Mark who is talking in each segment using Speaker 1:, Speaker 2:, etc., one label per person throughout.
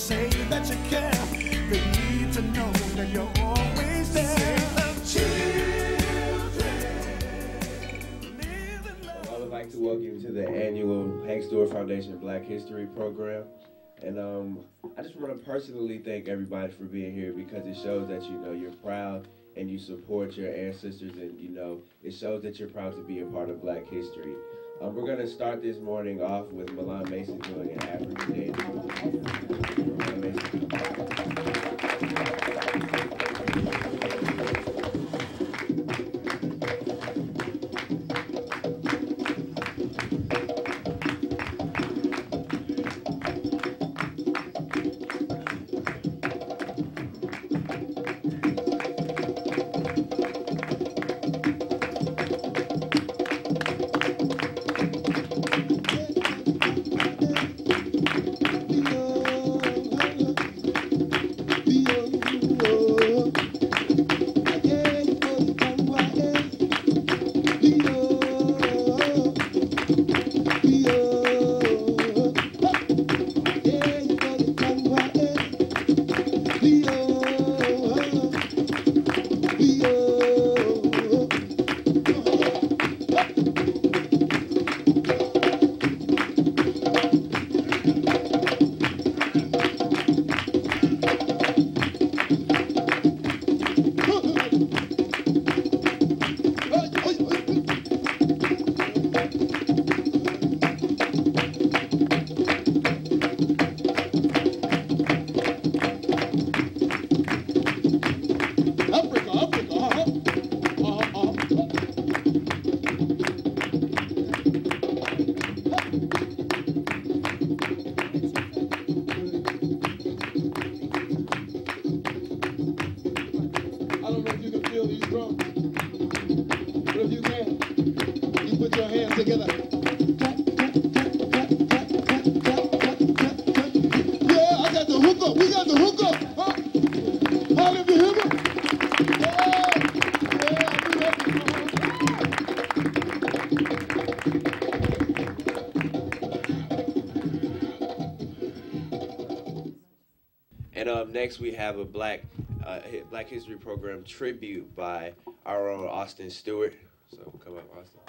Speaker 1: say that you care. They need to know that you're always there.
Speaker 2: I would like to welcome you to the annual Hank Stewart Foundation Black History Program. And I just want to personally thank everybody for being here, because it shows that, you know, you're proud and you support your ancestors, and, you know, it shows that you're proud to be a part of Black history. We're going to start this morning off with Milan Mason doing an African dance. Milan Mason. And up next, we have a Black History Program tribute by our own Austin Stewart. So come up, Austin.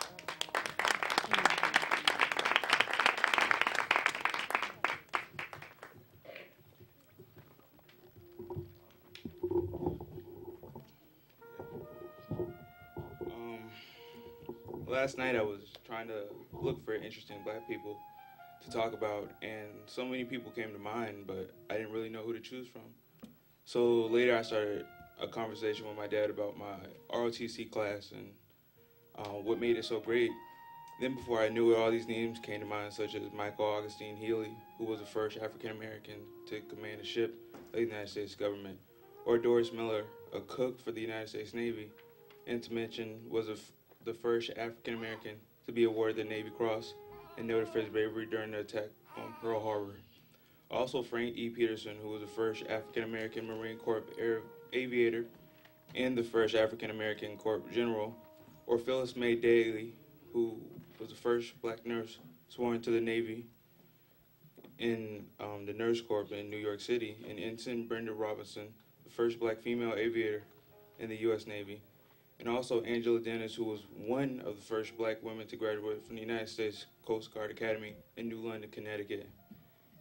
Speaker 3: Last night I was trying to look for interesting Black people to talk about, and so many people came to mind, but I didn't really know who to choose from. So later I started a conversation with my dad about my ROTC class and what made it so great. Then before I knew it, all these names came to mind, such as Michael Augustine Healy, who was the first African-American to command a ship of the United States government, or Doris Miller, a cook for the United States Navy, and to mention was the first African-American to be awarded the Navy Cross and noted for his bravery during the attack on Pearl Harbor. Also Frank E. Peterson, who was the first African-American Marine Corps aviator and the first African-American Corps general, or Phyllis May Daly, who was the first Black nurse sworn to the Navy in the Nurse Corps in New York City, and Ensign Brenda Robinson, the first Black female aviator in the U.S. Navy, and also Angela Dennis, who was one of the first Black women to graduate from the United States Coast Guard Academy in New London, Connecticut.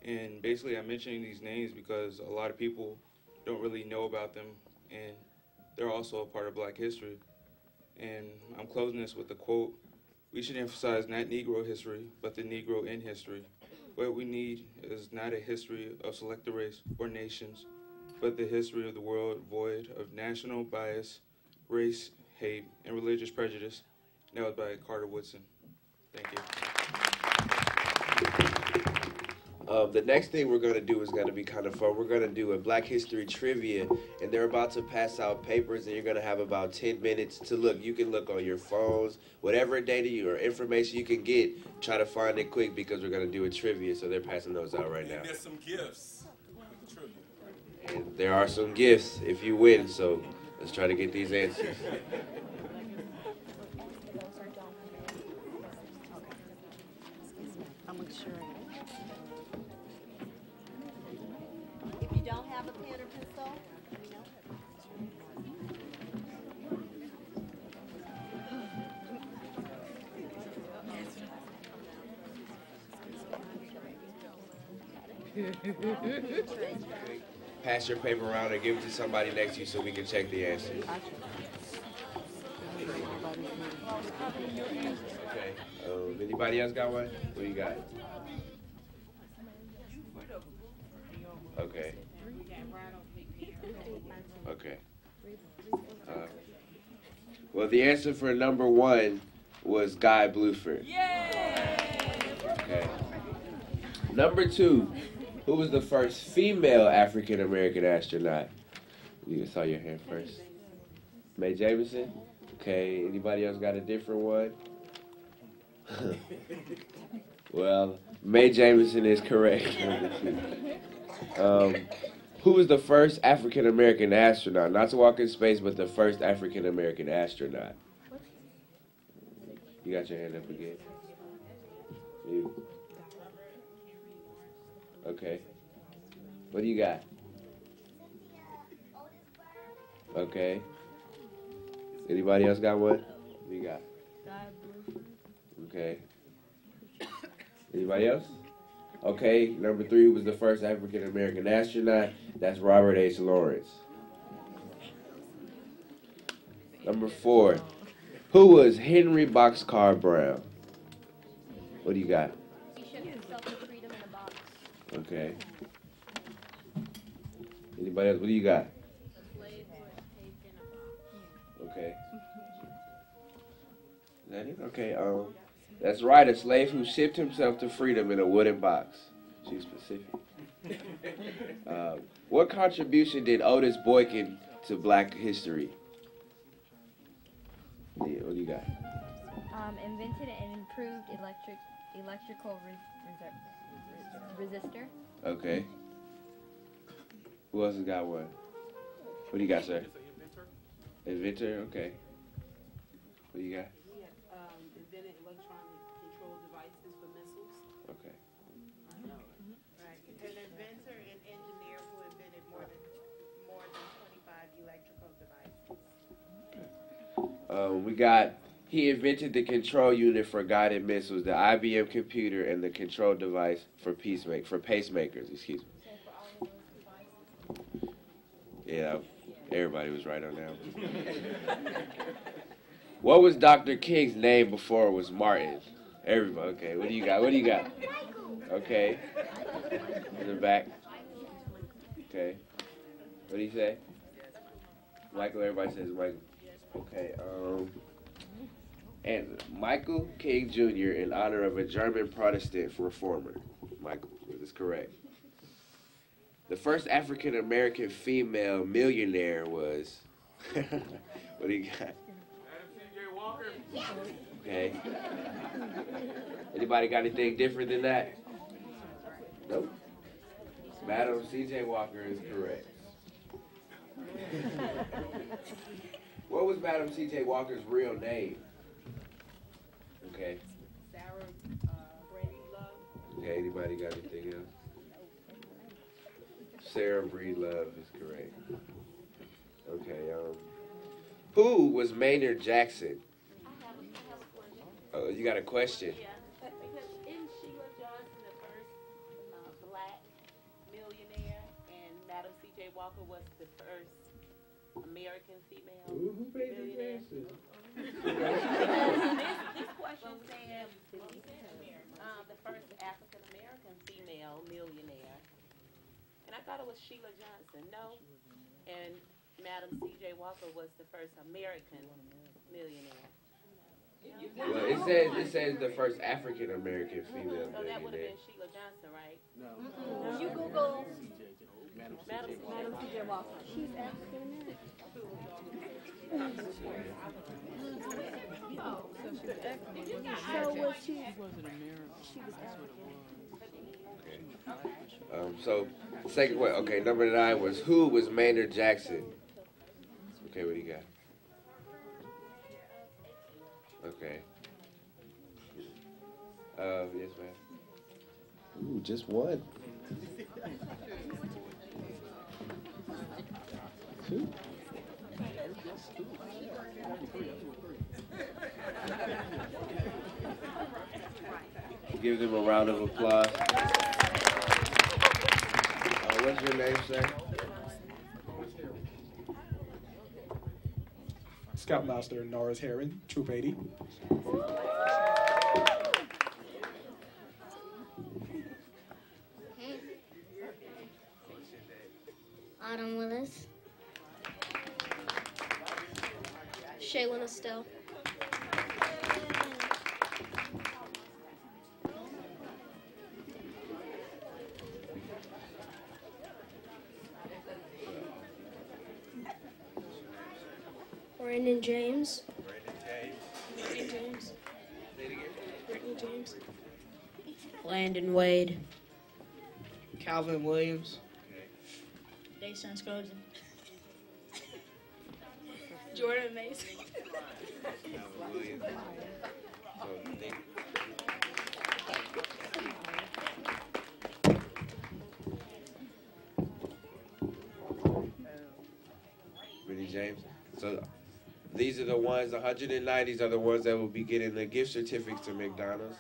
Speaker 3: And basically I'm mentioning these names because a lot of people don't really know about them, and they're also a part of Black history. And I'm closing this with a quote: "We should emphasize not Negro history, but the Negro in history. What we need is not a history of selected race or nations, but the history of the world void of national bias, race, hate, and religious prejudice." That was by Carter Woodson. Thank you.
Speaker 2: The next thing we're going to do is going to be kind of fun. We're going to do a Black History trivia, and they're about to pass out papers, and you're going to have about 10 minutes to look. You can look on your phones, whatever data or information you can get, try to find it quick, because we're going to do a trivia, so they're passing those out right now.
Speaker 4: There's some gifts with the trivia.
Speaker 2: And there are some gifts if you win, so let's try to get these answers. Pass your paper around or give it to somebody next to you so we can check the answers. Okay. Anybody else got one? What do you got? Okay. Okay. Well, the answer for number 1 was Guy Bluford. Okay. Number 2, who was the first female African American astronaut? You saw your hand first. Mae Jemison? Okay. Anybody else got a different one? Well, Mae Jemison is correct. Who was the first African American astronaut? Not to walk in space, but the first African American astronaut. You got your hand up again. You. Okay. What do you got? Okay. Anybody else got one? What do you got? Okay. Anybody else? Okay, number 3 was the first African American astronaut. That's Robert H. Lawrence. Number 4, who was Henry Boxcar Brown? What do you got?
Speaker 5: He shook himself to freedom in a box.
Speaker 2: Okay. Anybody else? What do you got?
Speaker 5: The slave was taped in a box.
Speaker 2: Okay. Is that it? Okay. That's right. A slave who shipped himself to freedom in a wooden box. She's specific. What contribution did Otis Boykin to Black history? Yeah, what do you got?
Speaker 5: Invented and improved electrical resistor.
Speaker 2: Okay. Who else has got one? What do you got, sir? Inventor. Okay. What do you got?
Speaker 6: Invented electronic control devices for missiles.
Speaker 2: Okay.
Speaker 7: Right. An inventor and engineer who invented more than 25 electrical devices.
Speaker 2: We got, he invented the control unit for guided missiles, the IBM computer, and the control device for pacemakers, excuse me. Yeah, everybody was right on that one. What was Dr. King's name before it was Martin? Everybody, okay, what do you got? What do you got? Okay. In the back. Okay. What do you say? Michael, everybody says Michael. Okay, and Michael King Jr. in honor of a German Protestant reformer. Michael, this is correct. The first African American female millionaire was. What do you got? Okay. Anybody got anything different than that? Nope. Madam C.J. Walker is correct. What was Madam C.J. Walker's real name? Okay.
Speaker 6: Sarah Brady Love.
Speaker 2: Okay, anybody got anything else? Sarah Breedlove is correct. Okay, who was Maynard Jackson? Oh, you got a question?
Speaker 6: Yeah, because isn't Sheila Johnson the first black millionaire, and Madam C.J. Walker was the first American female
Speaker 2: Who made this
Speaker 6: millionaire?
Speaker 2: answer?
Speaker 6: This question said the first African American female millionaire, and I thought it was Sheila Johnson. No, and Madam C.J. Walker was the first American millionaire.
Speaker 2: Well, it says the first African American female
Speaker 6: So that would have
Speaker 2: millionaire.
Speaker 6: been Sheila Johnson, right?
Speaker 7: No.
Speaker 5: You Google
Speaker 6: Madam
Speaker 5: C.J. Walker. She's African American. So was she? She was African.
Speaker 2: So second one. Okay, number 9 was who was Maynard Jackson? Okay, what do you got? Okay. Yes, ma'am. Ooh, just one. Give them a round of applause. What's your name, sir?
Speaker 8: Scoutmaster Norris Heron, Troop 80.
Speaker 9: Autumn Willis. Shaylin Estelle. Brandon James. Brittany James. Brittany James.
Speaker 10: Landon Wade. Calvin Williams.
Speaker 11: Dason Scozen.
Speaker 9: Jordan Mason.
Speaker 2: Calvin Williams. Brittany James. So these are the ones, 190s are the ones that will be getting the gift certificates to McDonald's.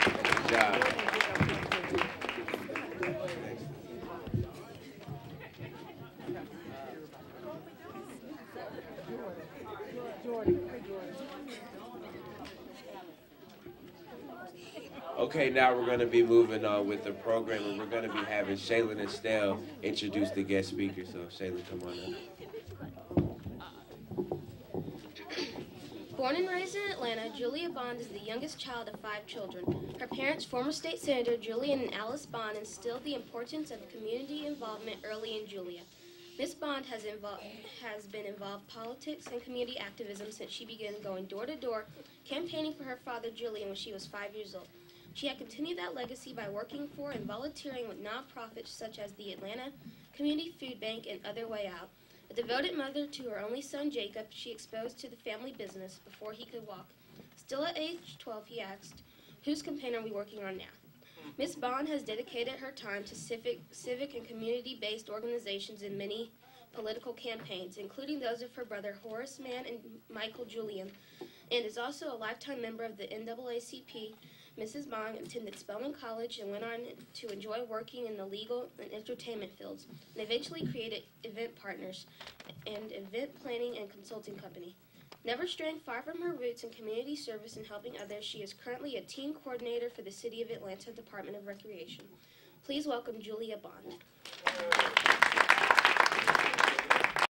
Speaker 2: Good job. Okay, now we're going to be moving on with the program, and we're going to be having Shaylin Estelle introduce the guest speaker. So, Shaylin, come on up.
Speaker 9: Born and raised in Atlanta, Julia Bond is the youngest child of 5 children. Her parents, former state senator Julian and Alice Bond, instilled the importance of community involvement early in Julia. Miss Bond has been involved in politics and community activism since she began going door to door, campaigning for her father Julian when she was 5 years old. She had continued that legacy by working for and volunteering with nonprofits such as the Atlanta Community Food Bank and Other Way Out. A devoted mother to her only son Jacob, she exposed to the family business before he could walk. Still at age 12, he asked, "Whose campaign are we working on now?" Miss Bond has dedicated her time to civic and community-based organizations in many political campaigns, including those of her brother Horace Mann and Michael Julian, and is also a lifetime member of the NAACP. Mrs. Bond attended Spelman College and went on to enjoy working in the legal and entertainment fields, and eventually created Event Partners, an event planning and consulting company. Never straying far from her roots in community service and helping others, she is currently a team coordinator for the City of Atlanta Department of Recreation. Please welcome Julia Bond.